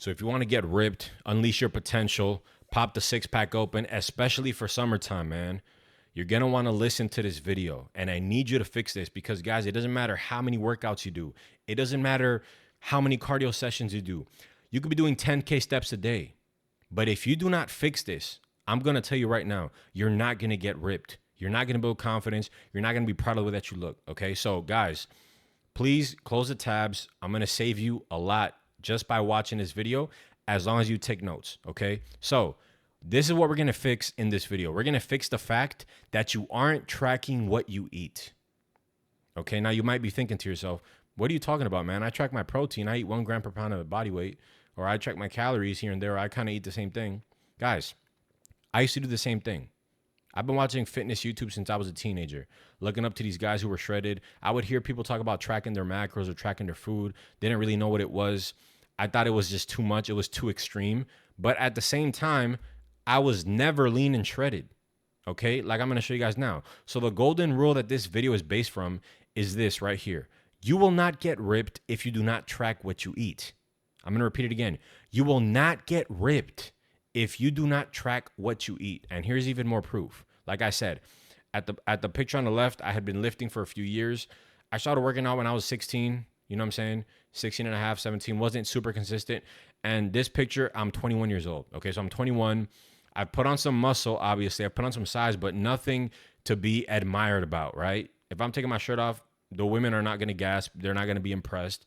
So if you want to get ripped, unleash your potential, pop the six pack open, especially for summertime, man, you're going to want to listen to this video. And I need you to fix this because, guys, it doesn't matter how many workouts you do. It doesn't matter how many cardio sessions you do. You could be doing 10K steps a day. But if you do not fix this, I'm going to tell you right now, you're not going to get ripped. You're not going to build confidence. You're not going to be proud of the way that you look. Okay. So guys, please close the tabs. I'm going to save you a lot just by watching this video, as long as you take notes. Okay. So this is what we're going to fix in this video. We're going to fix the fact that you aren't tracking what you eat. Okay. Now you might be thinking to yourself, what are you talking about, man? I track my protein. I eat 1 gram per pound of body weight, or I track my calories here and there. Or I kind of eat the same thing. Guys, I used to do the same thing. I've been watching fitness YouTube since I was a teenager, looking up to these guys who were shredded. I would hear people talk about tracking their macros or tracking their food. Didn't really know what it was. I thought it was just too much. It was too extreme. But at the same time, I was never lean and shredded. Okay, like I'm going to show you guys now. So the golden rule that this video is based from is this right here. You will not get ripped if you do not track what you eat. I'm going to repeat it again. You will not get ripped if you do not track what you eat. And here's even more proof. Like I said, at the picture on the left, I had been lifting for a few years. I started working out when I was 16, you know what I'm saying? 16 and a half, 17, wasn't super consistent. And this picture, I'm 21 years old. Okay, so I'm 21. I put on some muscle, obviously. I put on some size, but nothing to be admired about, right? If I'm taking my shirt off, the women are not going to gasp. They're not going to be impressed.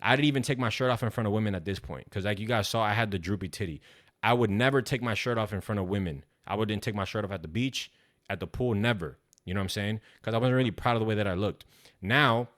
I didn't even take my shirt off in front of women at this point because, like you guys saw, I had the droopy titty. I would never take my shirt off in front of women. I wouldn't take my shirt off at the beach, at the pool, never. You know what I'm saying? Because I wasn't really proud of the way that I looked. Now,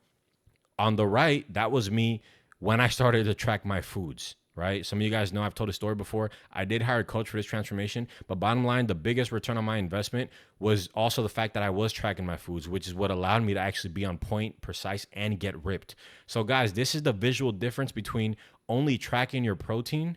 on the right, that was me when I started to track my foods, right? Some of you guys know I've told a story before. I did hire a coach for this transformation, but bottom line, the biggest return on my investment was also the fact that I was tracking my foods, which is what allowed me to actually be on point, precise, and get ripped. So guys, this is the visual difference between only tracking your protein,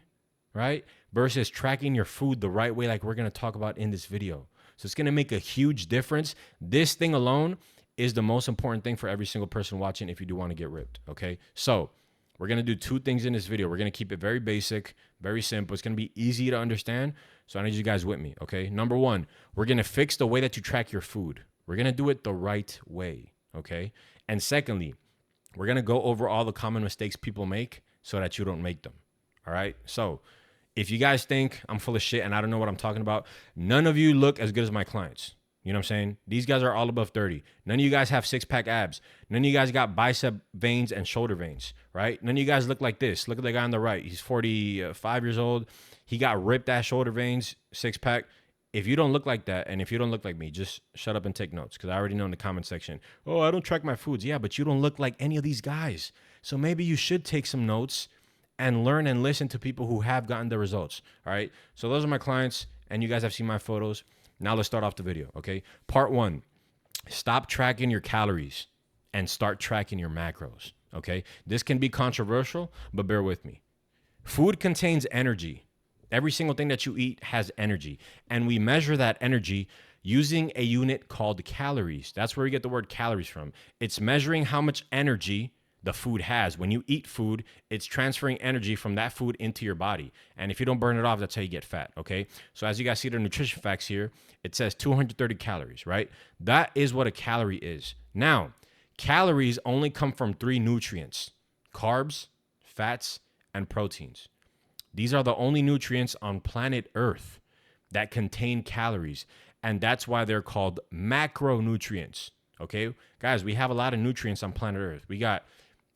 right, versus tracking your food the right way, like we're going to talk about in this video. So it's going to make a huge difference. This thing alone is the most important thing for every single person watching if you do want to get ripped, okay? So we're going to do 2 things in this video. We're going to keep it very basic, very simple. It's going to be easy to understand, so I need you guys with me, okay? Number 1, we're going to fix the way that you track your food. We're going to do it the right way, okay? And secondly, we're going to go over all the common mistakes people make so that you don't make them, all right? So if you guys think I'm full of shit and I don't know what I'm talking about, none of you look as good as my clients. You know what I'm saying? These guys are all above 30. None of you guys have 6-pack abs. None of you guys got bicep veins and shoulder veins, right? None of you guys look like this. Look at the guy on the right. He's 45 years old. He got ripped ass shoulder veins, 6-pack. If you don't look like that, and if you don't look like me, just shut up and take notes, because I already know in the comment section, oh, I don't track my foods. Yeah, but you don't look like any of these guys. So maybe you should take some notes and learn and listen to people who have gotten the results, all right? So those are my clients, and you guys have seen my photos. Now let's start off the video, okay? Part 1, stop tracking your calories and start tracking your macros, okay? This can be controversial, but bear with me. Food contains energy. Every single thing that you eat has energy, and we measure that energy using a unit called calories. That's where we get the word calories from. It's measuring how much energy the food has. When you eat food, it's transferring energy from that food into your body. And if you don't burn it off, that's how you get fat, okay? So as you guys see the nutrition facts here, it says 230 calories, right? That is what a calorie is. Now, calories only come from 3 nutrients: carbs, fats, and proteins. These are the only nutrients on planet Earth that contain calories. And that's why they're called macronutrients, okay? Guys, we have a lot of nutrients on planet Earth. We got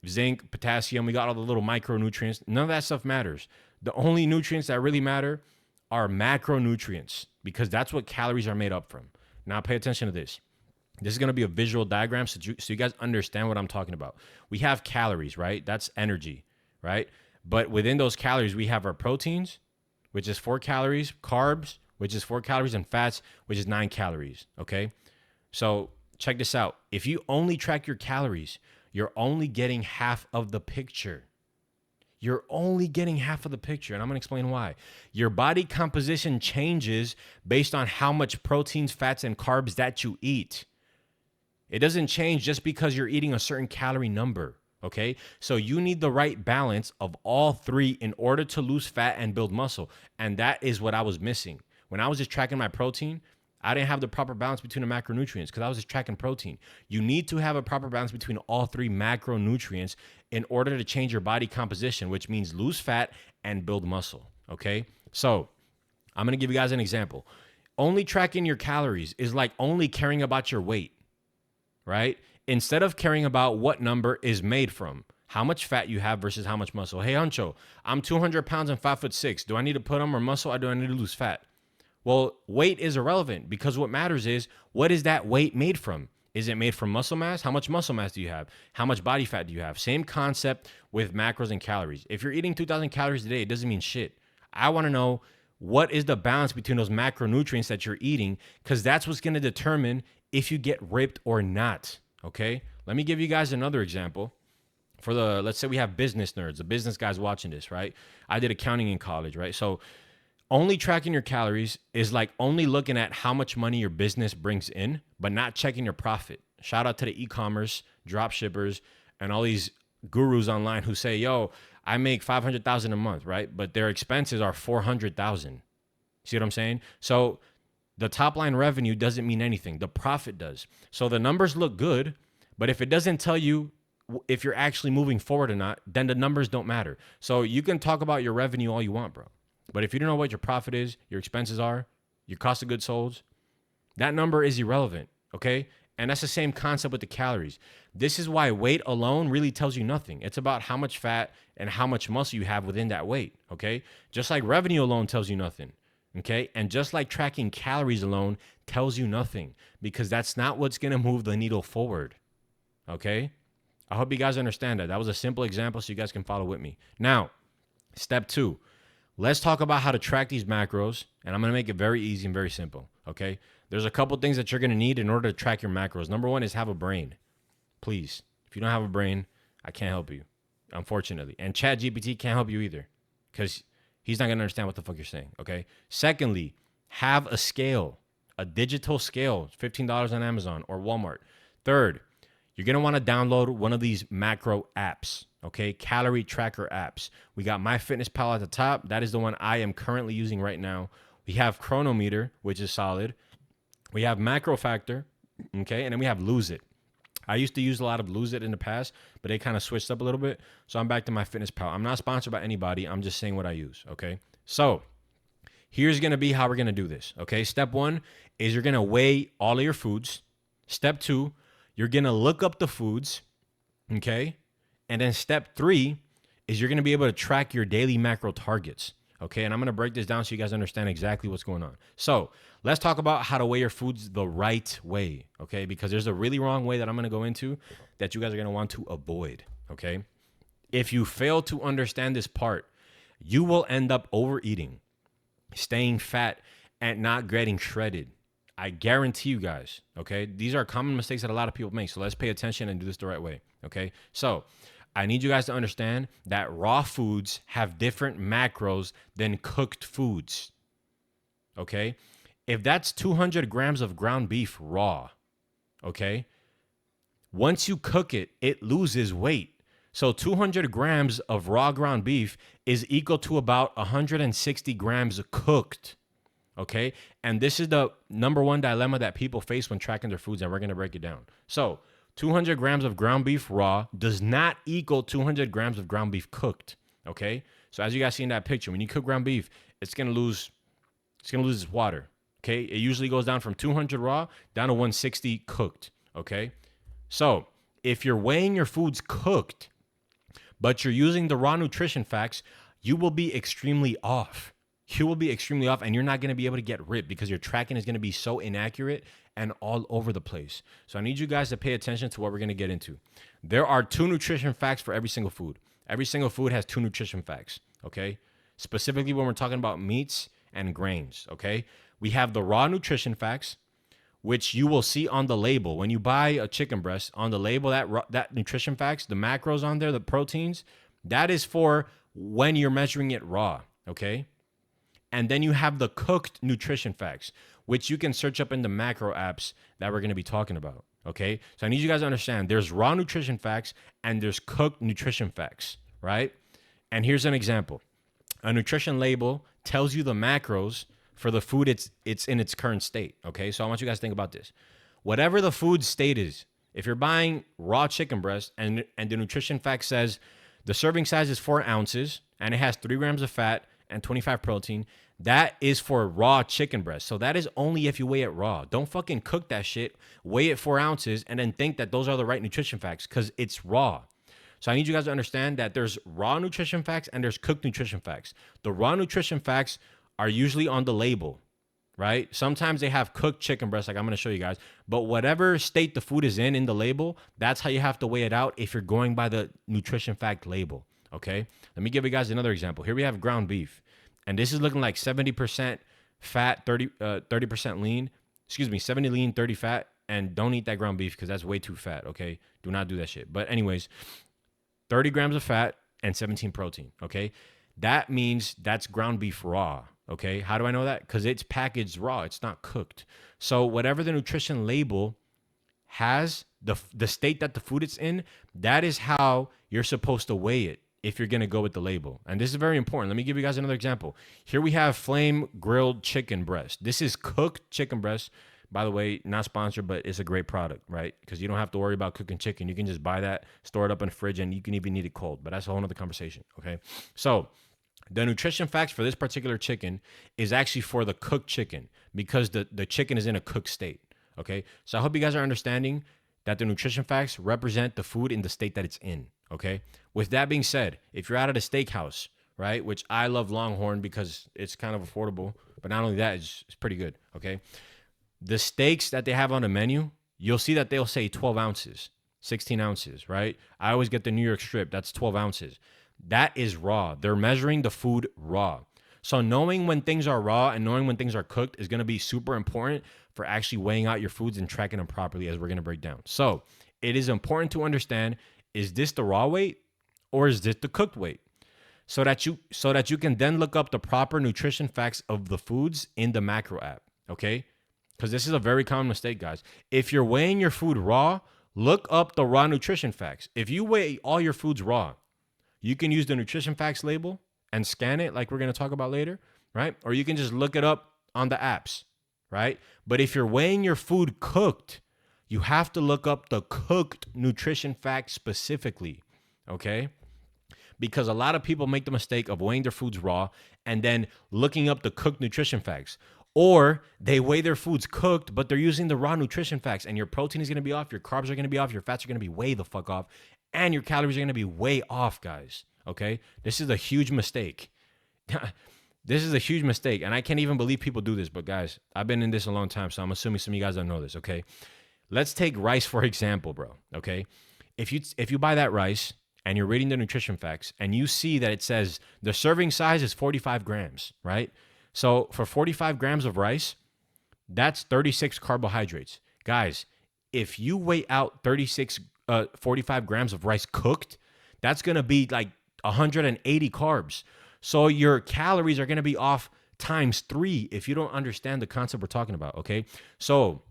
zinc, potassium, we got all the little micronutrients. None of that stuff matters. The only nutrients that really matter are macronutrients, because that's what calories are made up from. Now pay attention to this. This is going to be a visual diagram so you guys understand what I'm talking about. We have calories, right? That's energy, right? But within those calories, we have our proteins, which is 4 calories, carbs, which is 4 calories, and fats, which is 9 calories, okay? So check this out. If you only track your calories, you're only getting half of the picture. You're only getting half of the picture, and I'm going to explain why. Your body composition changes based on how much proteins, fats, and carbs that you eat. It doesn't change just because you're eating a certain calorie number, Okay. So you need the right balance of all three in order to lose fat and build muscle. And that is what I was missing. When I was just tracking my protein, I didn't have the proper balance between the macronutrients because I was just tracking protein. You need to have a proper balance between all three macronutrients in order to change your body composition, which means lose fat and build muscle. Okay. So I'm going to give you guys an example. Only tracking your calories is like only caring about your weight, right? Instead of caring about what number is made from, how much fat you have versus how much muscle. Hey, Huncho, I'm 200 pounds and 5'6". Do I need to put on more muscle or do I need to lose fat? Well, weight is irrelevant because what matters is what is that weight made from? Is it made from muscle mass? How much muscle mass do you have? How much body fat do you have? Same concept with macros and calories. If you're eating 2,000 calories a day, it doesn't mean shit. I want to know what is the balance between those macronutrients that you're eating because that's what's going to determine if you get ripped or not. Okay, let me give you guys another example. Let's say we have business nerds, the business guys watching this, right? I did accounting in college, right? So only tracking your calories is like only looking at how much money your business brings in, but not checking your profit. Shout out to the e-commerce, drop shippers, and all these gurus online who say, yo, I make 500,000 a month, right? But their expenses are 400,000. See what I'm saying? So the top line revenue doesn't mean anything. The profit does. So the numbers look good, but if it doesn't tell you if you're actually moving forward or not, then the numbers don't matter. So you can talk about your revenue all you want, bro. But if you don't know what your profit is, your expenses are, your cost of goods sold, that number is irrelevant, okay? And that's the same concept with the calories. This is why weight alone really tells you nothing. It's about how much fat and how much muscle you have within that weight, okay? Just like revenue alone tells you nothing. Okay. And just like tracking calories alone tells you nothing because that's not what's going to move the needle forward. Okay. I hope you guys understand that. That was a simple example so you guys can follow with me. Now, step 2, let's talk about how to track these macros. And I'm going to make it very easy and very simple. Okay. There's a couple things that you're going to need in order to track your macros. Number 1 is have a brain. Please. If you don't have a brain, I can't help you, unfortunately. And ChatGPT can't help you either because he's not going to understand what the fuck you're saying, okay? Secondly, have a scale, a digital scale, $15 on Amazon or Walmart. Third, you're going to want to download one of these macro apps, okay? Calorie tracker apps. We got MyFitnessPal at the top. That is the one I am currently using right now. We have Chronometer, which is solid. We have Macro Factor, okay? And then we have Lose It. I used to use a lot of Lose It in the past, but they kind of switched up a little bit. So I'm back to MyFitnessPal. I'm not sponsored by anybody. I'm just saying what I use, okay? So here's going to be how we're going to do this, okay? Step 1 is you're going to weigh all of your foods. Step 2, you're going to look up the foods, okay? And then step 3 is you're going to be able to track your daily macro targets, okay? And I'm going to break this down so you guys understand exactly what's going on. So let's talk about how to weigh your foods the right way, okay? Because there's a really wrong way that I'm going to go into that you guys are going to want to avoid, okay? If you fail to understand this part, you will end up overeating, staying fat, and not getting shredded. I guarantee you guys, okay? These are common mistakes that a lot of people make, so let's pay attention and do this the right way, okay? So I need you guys to understand that raw foods have different macros than cooked foods, okay? If that's 200 grams of ground beef raw, okay, once you cook it, it loses weight. So 200 grams of raw ground beef is equal to about 160 grams cooked, okay? And this is the number one dilemma that people face when tracking their foods, and we're going to break it down. So 200 grams of ground beef raw does not equal 200 grams of ground beef cooked, okay? So as you guys see in that picture, when you cook ground beef, it's going to lose its water, okay? It usually goes down from 200 raw down to 160 cooked, okay? So if you're weighing your foods cooked, but you're using the raw nutrition facts, you will be extremely off. You will be extremely off, and you're not going to be able to get ripped because your tracking is going to be so inaccurate and all over the place. So I need you guys to pay attention to what we're going to get into. There are 2 nutrition facts for every single food. Every single food has 2 nutrition facts, okay? Specifically when we're talking about meats and grains, okay? We have the raw nutrition facts, which you will see on the label. When you buy a chicken breast, on the label, that nutrition facts, the macros on there, the proteins, that is for when you're measuring it raw, okay? And then you have the cooked nutrition facts, which you can search up in the macro apps that we're going to be talking about, Okay. So I need you guys to understand there's raw nutrition facts and there's cooked nutrition facts, right? And here's an example. A nutrition label tells you the macros for the food it's in its current state. Okay. So I want you guys to think about this. Whatever the food state is, if you're buying raw chicken breast and the nutrition fact says the serving size is 4 ounces and it has 3 grams of fat and 25 protein, that is for raw chicken breast. So that is only if you weigh it raw. Don't fucking cook that shit, weigh it 4 ounces, and then think that those are the right nutrition facts because it's raw. So I need you guys to understand that there's raw nutrition facts and there's cooked nutrition facts. The raw nutrition facts are usually on the label, right? Sometimes they have cooked chicken breast, like I'm going to show you guys. But whatever state the food is in the label, that's how you have to weigh it out if you're going by the nutrition fact label, okay? Let me give you guys another example. Here we have ground beef. And this is looking like 70% fat, 30% lean. Excuse me, 70 lean, 30 fat. And don't eat that ground beef because that's way too fat, okay? Do not do that shit. But anyways, 30 grams of fat and 17 protein, okay? That means that's ground beef raw, okay? How do I know that? Because it's packaged raw. It's not cooked. So whatever the nutrition label has, the state that the food is in, that is how you're supposed to weigh it if you're going to go with the label. And this is very important. Let me give you guys another example. Here we have flame grilled chicken breast. This is cooked chicken breast. By the way, not sponsored, but it's a great product, right? Because you don't have to worry about cooking chicken. You can just buy that, store it up in the fridge, and you can even eat it cold. But that's a whole nother conversation, okay? So the nutrition facts for this particular chicken is actually for the cooked chicken because the chicken is in a cooked state, okay? So I hope you guys are understanding that the nutrition facts represent the food in the state that it's in, okay? With that being said, if you're out at a steakhouse, right, which I love Longhorn because it's kind of affordable, but not only that, it's pretty good, okay? The steaks that they have on the menu, you'll see that they'll say 12 ounces, 16 ounces, right? I always get the New York strip. That's 12 ounces. That is raw. They're measuring the food raw. So knowing when things are raw and knowing when things are cooked is going to be super important for actually weighing out your foods and tracking them properly, as we're going to break down. So it is important to understand, is this the raw weight or is this the cooked weight? So that you can then look up the proper nutrition facts of the foods in the macro app, okay? Because this is a very common mistake, guys. If you're weighing your food raw, look up the raw nutrition facts. If you weigh all your foods raw, you can use the nutrition facts label and scan it like we're going to talk about later, right? Or you can just look it up on the apps, right? But if you're weighing your food cooked, you have to look up the cooked nutrition facts specifically, okay? Because a lot of people make the mistake of weighing their foods raw and then looking up the cooked nutrition facts. Or they weigh their foods cooked, but they're using the raw nutrition facts, and your protein is going to be off, your carbs are going to be off, your fats are going to be way the fuck off, and your calories are going to be way off, guys. Okay? This is a huge mistake. This is a huge mistake, and I can't even believe people do this, but guys, I've been in this a long time, so I'm assuming some of you guys don't know this, okay? Let's take rice for example, bro, okay? If you buy that rice and you're reading the nutrition facts and you see that it says the serving size is 45 grams, right? So for 45 grams of rice, that's 36 carbohydrates. Guys, if you weigh out 45 grams of rice cooked, that's going to be like 180 carbs. So your calories are going to be off times 3 if you don't understand the concept we're talking about, okay? So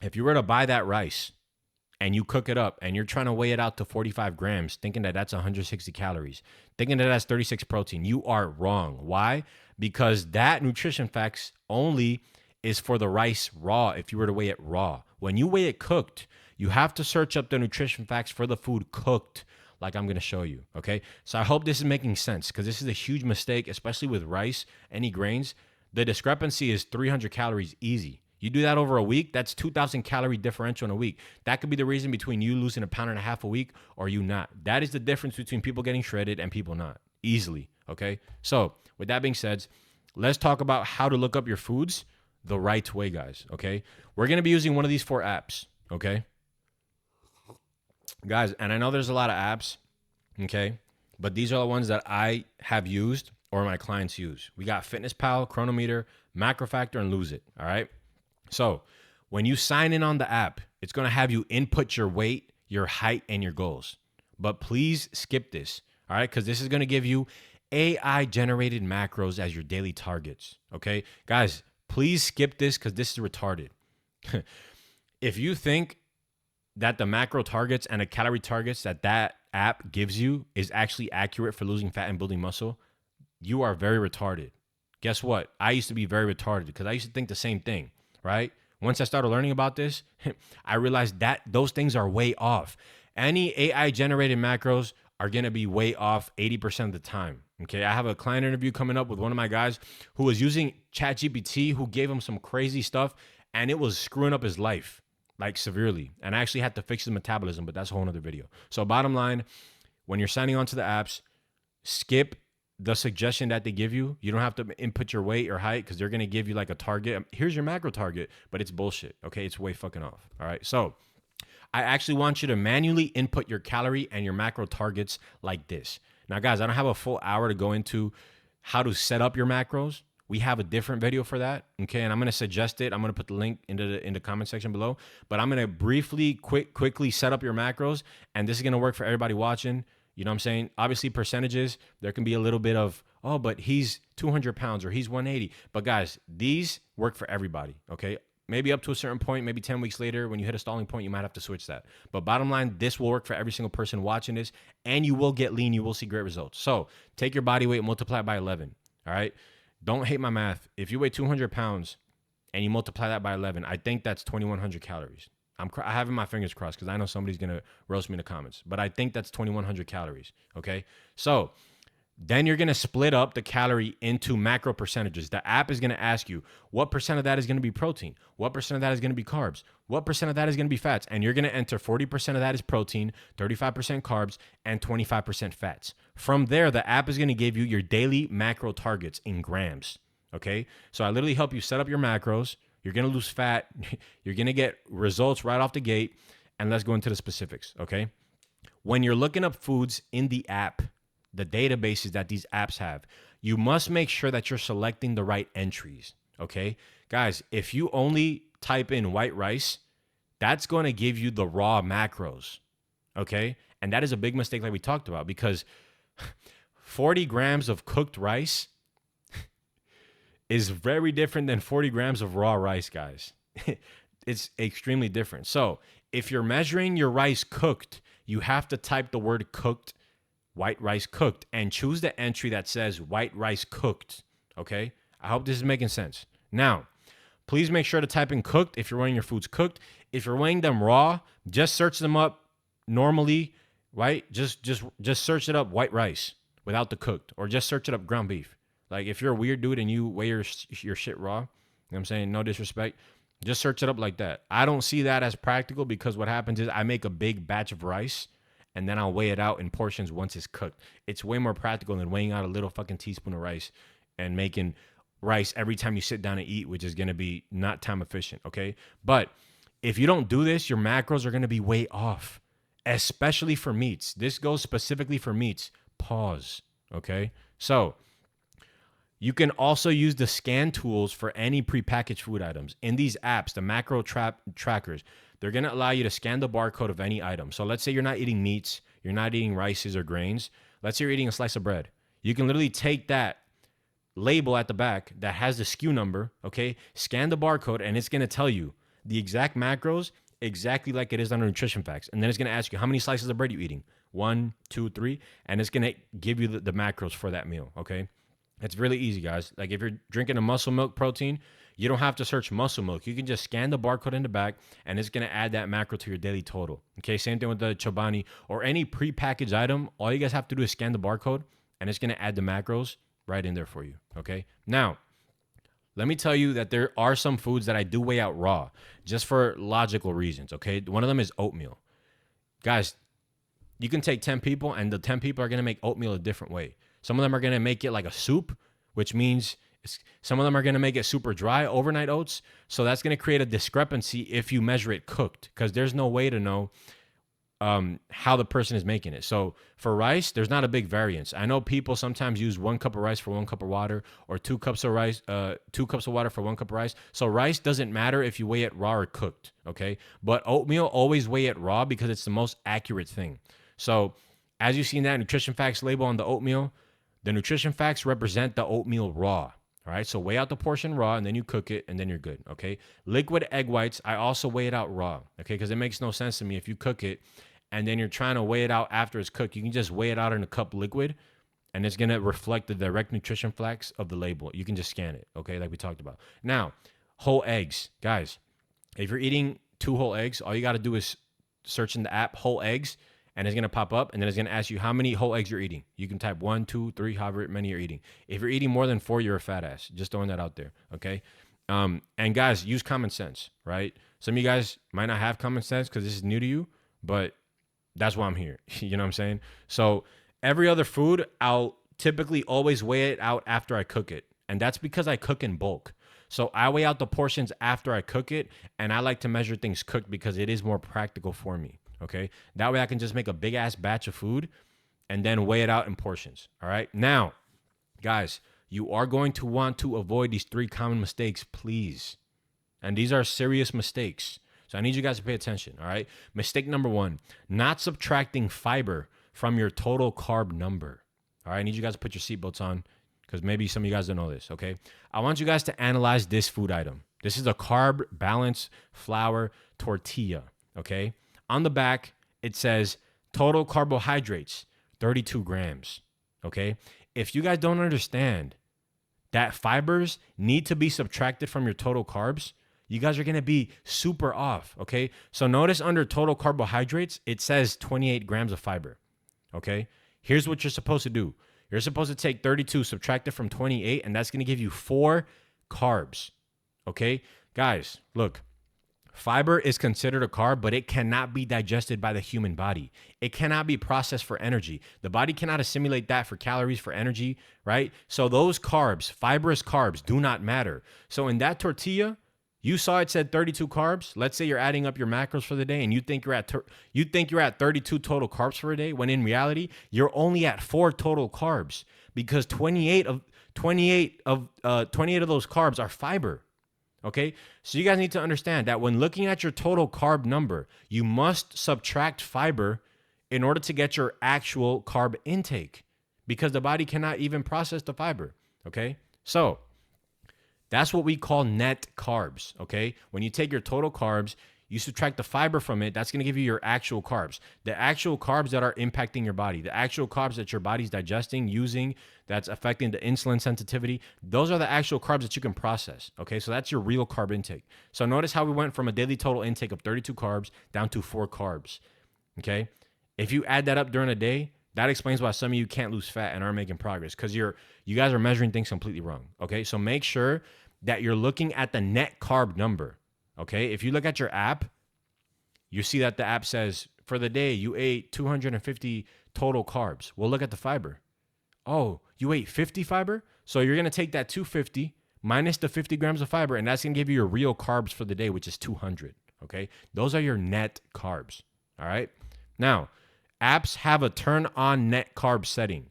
if you were to buy that rice and you cook it up and you're trying to weigh it out to 45 grams, thinking that that's 160 calories, thinking that that's 36 protein, you are wrong. Why? Because that nutrition facts only is for the rice raw if you were to weigh it raw. When you weigh it cooked, you have to search up the nutrition facts for the food cooked, like I'm going to show you, okay? So I hope this is making sense because this is a huge mistake, especially with rice, any grains. The discrepancy is 300 calories easy. You do that over a week, that's 2,000 calorie differential in a week. That could be the reason between you losing 1.5 pounds a week or you not. That is the difference between people getting shredded and people not, easily, okay? So with that being said, let's talk about how to look up your foods the right way, guys, okay? We're going to be using one of these 4 apps, okay? Guys, and I know there's a lot of apps, okay? But these are the ones that I have used or my clients use. We got FitnessPal, Chronometer, MacroFactor, and Lose It, all right? So when you sign in on the app, it's going to have you input your weight, your height, and your goals. But please skip this, all right? Because this is going to give you AI-generated macros as your daily targets, okay? Guys, please skip this because this is retarded. If you think that the macro targets and the calorie targets that that app gives you is actually accurate for losing fat and building muscle, you are very retarded. Guess what? I used to be very retarded because I used to think the same thing, right? Once I started learning about this, I realized that those things are way off. Any AI generated macros are going to be way off 80% of the time. Okay. I have a client interview coming up with one of my guys who was using ChatGPT, who gave him some crazy stuff, and it was screwing up his life like severely. And I actually had to fix his metabolism, but that's a whole other video. So bottom line, when you're signing on to the apps, skip the suggestion that they give you. You don't have to input your weight or height because they're going to give you like a target. Here's your macro target, but it's bullshit. Okay. It's way fucking off. All right. So I actually want you to manually input your calorie and your macro targets like this. Now, guys, I don't have a full hour to go into how to set up your macros. We have a different video for that, okay? And I'm gonna suggest it. I'm gonna put the link in the comment section below. But I'm gonna briefly, quickly set up your macros, and this is gonna work for everybody watching. You know what I'm saying? Obviously, percentages, there can be a little bit of, oh, but he's 200 pounds or he's 180. But guys, these work for everybody, okay? Maybe up to a certain point, maybe 10 weeks later, when you hit a stalling point, you might have to switch that. But bottom line, this will work for every single person watching this, and you will get lean. You will see great results. So take your body weight, multiply it by 11, all right? Don't hate my math. If you weigh 200 pounds and you multiply that by 11, I think that's 2,100 calories. I'm having my fingers crossed because I know somebody's going to roast me in the comments. But I think that's 2,100 calories, okay? So then you're going to split up the calorie into macro percentages. The app is going to ask you what percent of that is going to be protein, what percent of that is going to be carbs, what percent of that is going to be fats. And you're going to enter 40% of that is protein, 35% carbs, and 25% fats. From there, the app is going to give you your daily macro targets in grams, okay? So I literally help you set up your macros. You're going to lose fat. You're going to get results right off the gate. And let's go into the specifics, okay? When you're looking up foods in the app, the databases that these apps have, you must make sure that you're selecting the right entries, okay? Guys, if you only type in white rice, that's going to give you the raw macros, okay? And that is a big mistake like we talked about, because 40 grams of cooked rice is very different than 40 grams of raw rice, guys. It's extremely different. So if you're measuring your rice cooked, you have to type the word cooked, white rice cooked, and choose the entry that says white rice cooked, okay? I hope this is making sense. Now, please make sure to type in cooked if you're weighing your foods cooked. If you're weighing them raw, just search them up normally, right? Just search it up white rice without the cooked, or just search it up ground beef. Like if you're a weird dude and you weigh your shit raw, you know what I'm saying? No disrespect. Just search it up like that. I don't see that as practical because what happens is I make a big batch of rice and then I'll weigh it out in portions once it's cooked. It's way more practical than weighing out a little fucking teaspoon of rice and making rice every time you sit down and eat, which is going to be not time efficient, okay? But if you don't do this, your macros are going to be way off, especially for meats. This goes specifically for meats. Pause, okay? So you can also use the scan tools for any prepackaged food items. In these apps, the macro trackers, they're going to allow you to scan the barcode of any item. So let's say you're not eating meats, you're not eating rices or grains. Let's say you're eating a slice of bread. You can literally take that label at the back that has the SKU number, okay? Scan the barcode, and it's going to tell you the exact macros exactly like it is under nutrition facts. And then it's going to ask you, how many slices of bread are you eating? 1, 2, 3. And it's going to give you the macros for that meal, okay? It's really easy, guys. Like if you're drinking a muscle milk protein, you don't have to search muscle milk. You can just scan the barcode in the back, and it's going to add that macro to your daily total. Okay, same thing with the Chobani or any prepackaged item. All you guys have to do is scan the barcode, and it's going to add the macros right in there for you. Okay, now let me tell you that there are some foods that I do weigh out raw just for logical reasons. Okay, one of them is oatmeal. Guys, you can take 10 people, and the 10 people are going to make oatmeal a different way. Some of them are going to make it like a soup, which means some of them are going to make it super dry, overnight oats. So that's going to create a discrepancy if you measure it cooked, because there's no way to know how the person is making it. So for rice, there's not a big variance. I know people sometimes use 1 cup of rice for 1 cup of water, or 2 cups of rice, 2 cups of water for 1 cup of rice. So rice doesn't matter if you weigh it raw or cooked, okay? But oatmeal, always weigh it raw because it's the most accurate thing. So as you see in that nutrition facts label on the oatmeal, the nutrition facts represent the oatmeal raw, all All right, so weigh out the portion raw and then you cook it and then you're good, okay? Liquid egg whites, I also weigh it out raw, okay? Because it makes no sense to me if you cook it and then you're trying to weigh it out after it's cooked. You can just weigh it out in a cup liquid and it's going to reflect the direct nutrition facts of the label. You can just scan it, okay, like we talked about. Now, whole eggs. Guys, if you're eating 2 whole eggs, all you got to do is search in the app whole eggs, and it's going to pop up, and then it's going to ask you how many whole eggs you're eating. You can type 1, 2, 3, however many you're eating. If you're eating more than 4, you're a fat ass. Just throwing that out there, okay? And guys, use common sense, right? Some of you guys might not have common sense because this is new to you, but that's why I'm here. You know what I'm saying? So every other food, I'll typically always weigh it out after I cook it, and that's because I cook in bulk. So I weigh out the portions after I cook it, and I like to measure things cooked because it is more practical for me. Okay, that way I can just make a big ass batch of food and then weigh it out in portions. All right, now, guys, you are going to want to avoid these 3 common mistakes, please. And these are serious mistakes. So I need you guys to pay attention. All right, mistake number 1, not subtracting fiber from your total carb number. All right, I need you guys to put your seatbelts on because maybe some of you guys don't know this. Okay, I want you guys to analyze this food item. This is a carb balance flour tortilla. Okay. On the back, it says total carbohydrates, 32 grams, okay? If you guys don't understand that fibers need to be subtracted from your total carbs, you guys are going to be super off, okay? So notice under total carbohydrates, it says 28 grams of fiber, okay? Here's what you're supposed to do. You're supposed to take 32, subtract it from 28, and that's going to give you 4 carbs, okay? Guys, look. Fiber is considered a carb, but it cannot be digested by the human body. It cannot be processed for energy. The body cannot assimilate that for calories, for energy, right? So those carbs, fibrous carbs, do not matter. So in that tortilla, you saw it said 32 carbs. Let's say you're adding up your macros for the day, and you think you're at 32 total carbs for a day, when in reality you're only at 4 total carbs because 28 of those carbs are fiber. Okay, so you guys need to understand that when looking at your total carb number, you must subtract fiber in order to get your actual carb intake because the body cannot even process the fiber. Okay, so that's what we call net carbs. Okay, when you take your total carbs, you subtract the fiber from it, that's going to give you your actual carbs. The actual carbs that are impacting your body, the actual carbs that your body's digesting, using, that's affecting the insulin sensitivity, those are the actual carbs that you can process, okay? So that's your real carb intake. So notice how we went from a daily total intake of 32 carbs down to 4 carbs, okay? If you add that up during a day, that explains why some of you can't lose fat and aren't making progress because you guys are measuring things completely wrong, okay? So make sure that you're looking at the net carb number. Okay, if you look at your app, you see that the app says for the day you ate 250 total carbs. Well, look at the fiber. Oh, you ate 50 fiber? So you're going to take that 250 minus the 50 grams of fiber, and that's going to give you your real carbs for the day, which is 200. Okay, those are your net carbs. All right. Now, apps have a turn on net carb setting.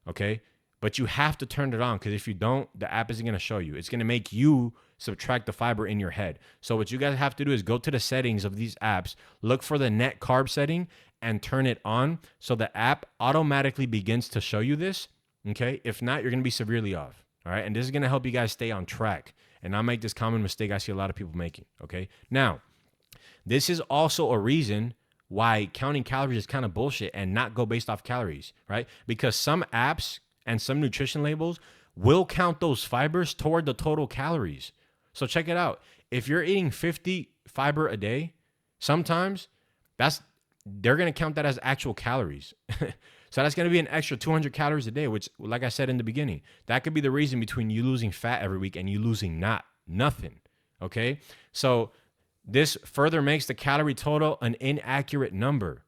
Okay, but you have to turn it on because if you don't, the app isn't going to show you. It's going to make you subtract the fiber in your head. So what you guys have to do is go to the settings of these apps, look for the net carb setting and turn it on so the app automatically begins to show you this, okay? If not, you're going to be severely off, all right? And this is going to help you guys stay on track and not make this common mistake I see a lot of people making, okay? Now, this is also a reason why counting calories is kind of bullshit and not go based off calories, right? Because some apps and some nutrition labels will count those fibers toward the total calories. So check it out. If you're eating 50 fiber a day, sometimes they're going to count that as actual calories. So that's going to be an extra 200 calories a day, which, like I said in the beginning, that could be the reason between you losing fat every week and you losing nothing. Okay? So this further makes the calorie total an inaccurate number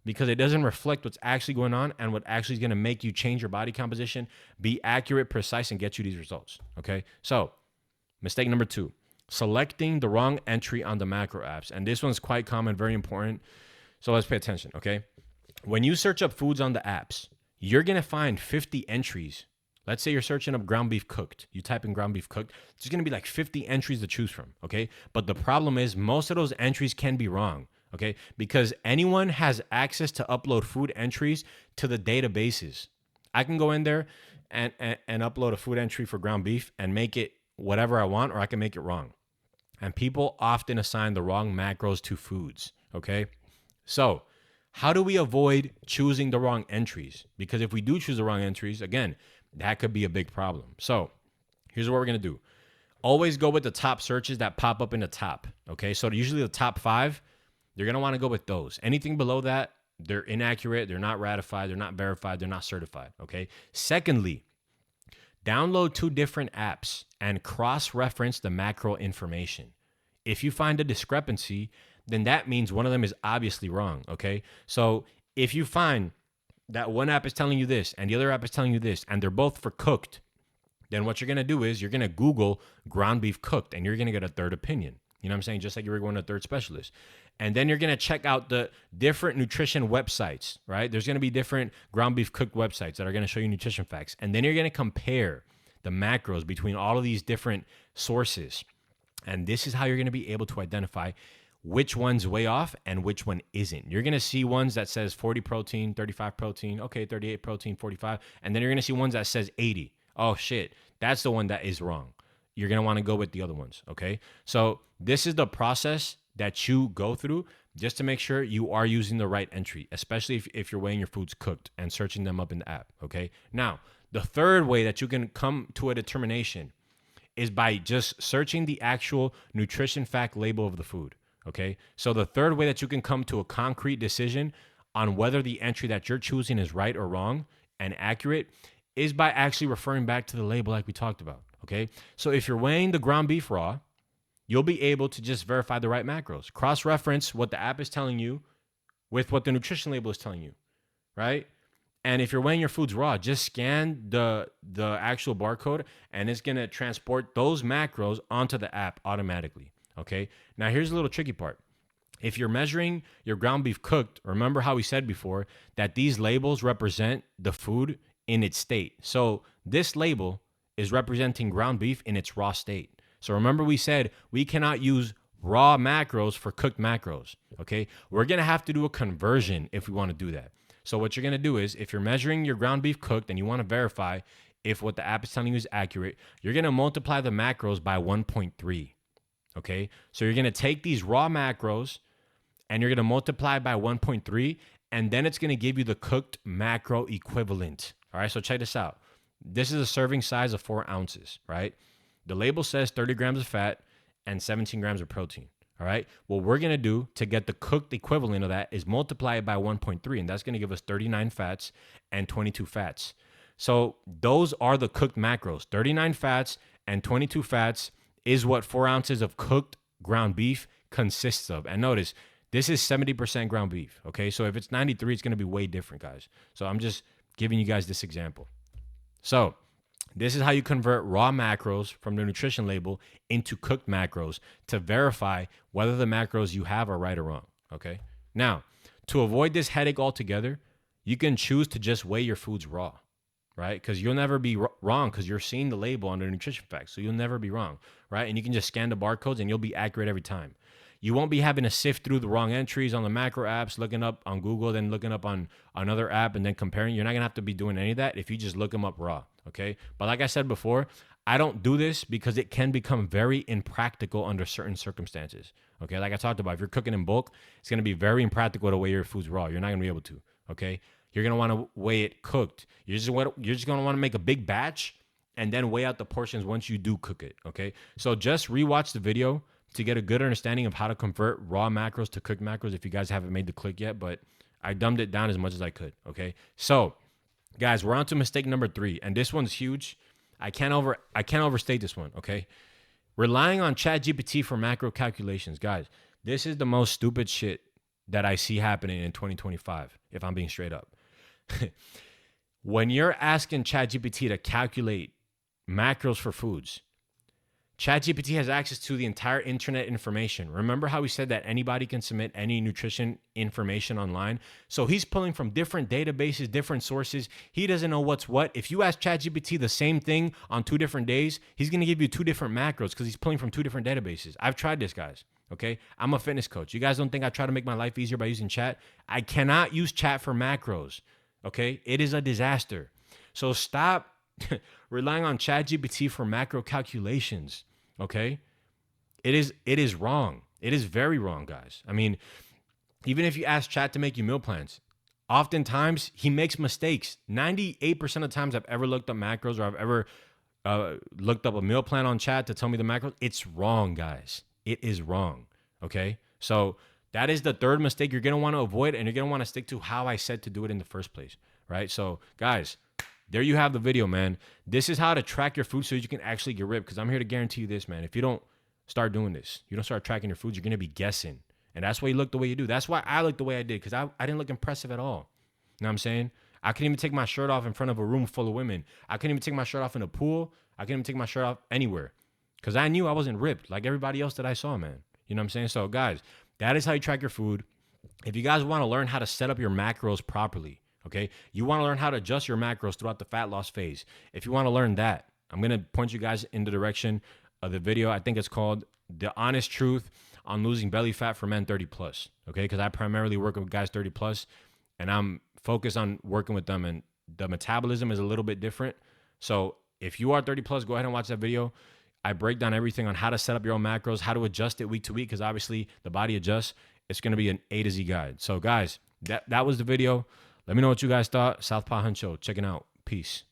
because it doesn't reflect what's actually going on and what actually is going to make you change your body composition, be accurate, precise, and get you these results. Okay? So mistake number 2, selecting the wrong entry on the macro apps. And this one's quite common, very important. So let's pay attention, okay? When you search up foods on the apps, you're going to find 50 entries. Let's say you're searching up ground beef cooked. You type in ground beef cooked. There's going to be like 50 entries to choose from, okay? But the problem is most of those entries can be wrong, okay? Because anyone has access to upload food entries to the databases. I can go in there and upload a food entry for ground beef and make it whatever I want, or I can make it wrong. And people often assign the wrong macros to foods. Okay. So, how do we avoid choosing the wrong entries? Because if we do choose the wrong entries, again, that could be a big problem. So, here's what we're going to do. Always go with the top searches that pop up in the top. Okay. So, usually the top 5, you're going to want to go with those. Anything below that, they're inaccurate, they're not ratified, they're not verified, they're not certified. Okay. Secondly, download 2 different apps and cross-reference the macro information. If you find a discrepancy, then that means one of them is obviously wrong, okay? So if you find that one app is telling you this and the other app is telling you this, and they're both for cooked, then what you're going to do is you're going to Google ground beef cooked, and you're going to get a third opinion. You know what I'm saying? Just like you were going to a third specialist. And then you're going to check out the different nutrition websites, right? There's going to be different ground beef cooked websites that are going to show you nutrition facts. And then you're going to compare the macros between all of these different sources. And this is how you're going to be able to identify which one's way off and which one isn't. You're going to see ones that says 40 protein, 35 protein, okay, 38 protein, 45. And then you're going to see ones that says 80. Oh, shit, that's the one that is wrong. You're going to want to go with the other ones, okay? So this is the process that you go through just to make sure you are using the right entry, especially if you're weighing your foods cooked and searching them up in the app, okay? Now, the third way that you can come to a determination is by just searching the actual nutrition fact label of the food, okay? So the third way that you can come to a concrete decision on whether the entry that you're choosing is right or wrong and accurate is by actually referring back to the label like we talked about, okay? So if you're weighing the ground beef raw, you'll be able to just verify the right macros. Cross-reference what the app is telling you with what the nutrition label is telling you, right? And if you're weighing your foods raw, just scan the actual barcode, and it's going to transport those macros onto the app automatically, okay? Now, here's a little tricky part. If you're measuring your ground beef cooked, remember how we said before that these labels represent the food in its state. So this label is representing ground beef in its raw state. So remember we said we cannot use raw macros for cooked macros, okay? We're going to have to do a conversion if we want to do that. So what you're going to do is if you're measuring your ground beef cooked and you want to verify if what the app is telling you is accurate, you're going to multiply the macros by 1.3, okay? So you're going to take these raw macros and you're going to multiply by 1.3, and then it's going to give you the cooked macro equivalent, all right? So check this out. This is a serving size of 4 ounces, right? The label says 30 grams of fat and 17 grams of protein, all right? What we're going to do to get the cooked equivalent of that is multiply it by 1.3, and that's going to give us 39 fats and 22 fats. So those are the cooked macros. 39 fats and 22 fats is what 4 ounces of cooked ground beef consists of. And notice, this is 70% ground beef, okay? So if it's 93, it's going to be way different, guys. So I'm just giving you guys this example. So this is how you convert raw macros from the nutrition label into cooked macros to verify whether the macros you have are right or wrong, okay? Now, to avoid this headache altogether, you can choose to just weigh your foods raw, right? Because you'll never be wrong because you're seeing the label on the nutrition facts, so you'll never be wrong, right? And you can just scan the barcodes and you'll be accurate every time. You won't be having to sift through the wrong entries on the macro apps, looking up on Google, then looking up on another app and then comparing. You're not going to have to be doing any of that if you just look them up raw, okay? But like I said before, I don't do this because it can become very impractical under certain circumstances, okay? Like I talked about, if you're cooking in bulk, it's going to be very impractical to weigh your foods raw. You're not going to be able to, okay? You're going to want to weigh it cooked. You're just going to want to make a big batch and then weigh out the portions once you do cook it, okay? So just rewatch the video to get a good understanding of how to convert raw macros to cooked macros if you guys haven't made the click yet, but I dumbed it down as much as I could, okay? So, guys, we're on to mistake number 3, and this one's huge. I can't overstate this one, okay? Relying on ChatGPT for macro calculations. Guys, this is the most stupid shit that I see happening in 2025, if I'm being straight up. When you're asking ChatGPT to calculate macros for foods, ChatGPT has access to the entire internet information. Remember how we said that anybody can submit any nutrition information online? So he's pulling from different databases, different sources. He doesn't know what's what. If you ask ChatGPT the same thing on 2 different days, he's going to give you 2 different macros because he's pulling from 2 different databases. I've tried this, guys, okay? I'm a fitness coach. You guys don't think I try to make my life easier by using chat? I cannot use chat for macros, okay? It is a disaster. So stop relying on ChatGPT for macro calculations. Okay. It is wrong. It is very wrong, guys. I mean, even if you ask Chat to make you meal plans, oftentimes he makes mistakes. 98% of the times I've ever looked up macros or I've ever looked up a meal plan on Chat to tell me the macros, it's wrong, guys. It is wrong. Okay. So that is the third mistake you're going to want to avoid, and you're going to want to stick to how I said to do it in the first place. Right. So, guys, there you have the video, man. This is how to track your food so you can actually get ripped. Because I'm here to guarantee you this, man. If you don't start doing this, you don't start tracking your foods, you're going to be guessing. And that's why you look the way you do. That's why I look the way I did, because I didn't look impressive at all. You know what I'm saying? I couldn't even take my shirt off in front of a room full of women. I couldn't even take my shirt off in a pool. I couldn't even take my shirt off anywhere because I knew I wasn't ripped like everybody else that I saw, man. You know what I'm saying? So, guys, that is how you track your food. If you guys want to learn how to set up your macros properly, okay, you want to learn how to adjust your macros throughout the fat loss phase. If you want to learn that, I'm going to point you guys in the direction of the video. I think it's called The Honest Truth on Losing Belly Fat for Men 30 plus. Okay, because I primarily work with guys 30 plus, and I'm focused on working with them, and the metabolism is a little bit different. So if you are 30 plus, go ahead and watch that video. I break down everything on how to set up your own macros, how to adjust it week to week, because obviously the body adjusts. It's going to be an A to Z guide. So guys, that was the video. Let me know what you guys thought. Southpaw Hunt Show. Checking out. Peace.